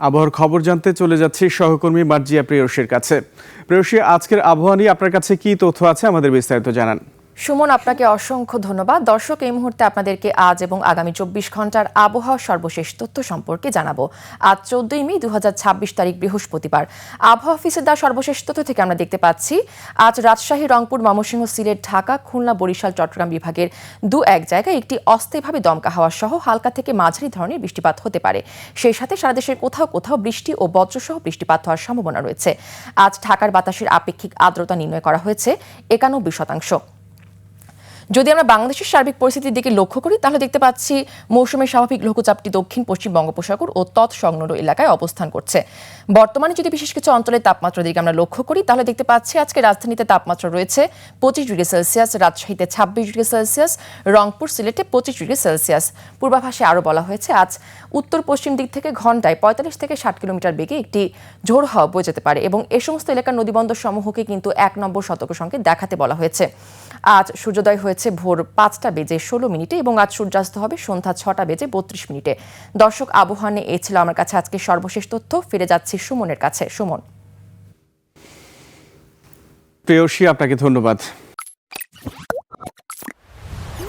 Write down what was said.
আবহাওয়ার খবর জানতে চলে যাচ্ছি সহকর্মী মার্জিয়া প্রেয়সীর কাছে। প্রেয়সী, আজকের আবহাওয়া নিয়ে আপনার কাছে কি তথ্য আছে, আমাদের বিস্তারিত জানান। সুমন, আপনাকে অসংখ্য ধন্যবাদ। দর্শক, এই মুহূর্তে আপনাদেরকে আজ এবং আগামী 24 ঘন্টার আবহাওয়ার সর্বশেষ তথ্য সম্পর্কে জানাবো। আজ 14 মে 2026 তারিখ বৃহস্পতিবার। আবহাওয়া অফিসের দেওয়া সর্বশেষ তথ্য থেকে আমরা দেখতে পাচ্ছি আজ রাজশাহী, রংপুর, ময়মনসিংহ, সিলেট, ঢাকা, খুলনা, বরিশাল, চট্টগ্রাম বিভাগের এক জায়গায় একটি অস্থায়ীভাবে দমকা হাওয়া সহ হালকা থেকে মাঝারি ধরনের বৃষ্টিপাত হতে পারে। সেই সাথে সারা দেশের কোথাও কোথাও বৃষ্টি ও বজ্রসহ বৃষ্টিপাত হওয়ার সম্ভাবনা রয়েছে। আজ ঢাকার বাতাসের আপেক্ষিক আর্দ্রতা নির্ণয় করা হয়েছে 91%। যদি আমরা বাংলাদেশের সার্বিক পরিস্থিতির দিকে লক্ষ্য করি, তাহলে দেখতে পাচ্ছি মৌসুমের স্বাভাবিক লঘুচাপটি দক্ষিণ পশ্চিম বঙ্গোপসাগর ও তৎসংলগ্ন এলাকায় অবস্থান করছে। বর্তমানে যদি বিশেষ কিছু অঞ্চলের তাপমাত্রার দিকে আমরা লক্ষ্য করি, তাহলে দেখতে পাচ্ছি আজকে রাজধানীতে তাপমাত্রা রয়েছে 25 ডিগ্রি সেলসিয়াস, রাজশাহীতে 26 ডিগ্রি সেলসিয়াস, রংপুর, সিলেটে 25 ডিগ্রি সেলসিয়াস। পূর্বাভাসে আরও বলা হয়েছে আজ উত্তর পশ্চিম দিক থেকে ঘন্টায় 45 থেকে 60 কিলোমিটার বেগে একটি ঝোড়ো হাওয়া বয়ে যেতে পারে এবং এ সমস্ত এলাকার নদীবন্দর সমূহকে কিন্তু 1 নম্বর সতর্ক সংকেত দেখাতে বলা হয়েছে। আজ সূর্যোদয় হয়েছে ভোর 5টা বেজে 16 মিনিটে এবং আজ সূর্যাস্ত হবে সন্ধ্যা 6টা বেজে 32 মিনিটে। দর্শক, আবহাওয়া নিয়ে এই ছিল আমার কাছে আজকে সর্বশেষ তথ্য। ফিরে যাচ্ছি সুমনের কাছে। সুমন। প্রেয়সী, আপনাকে ধন্যবাদ।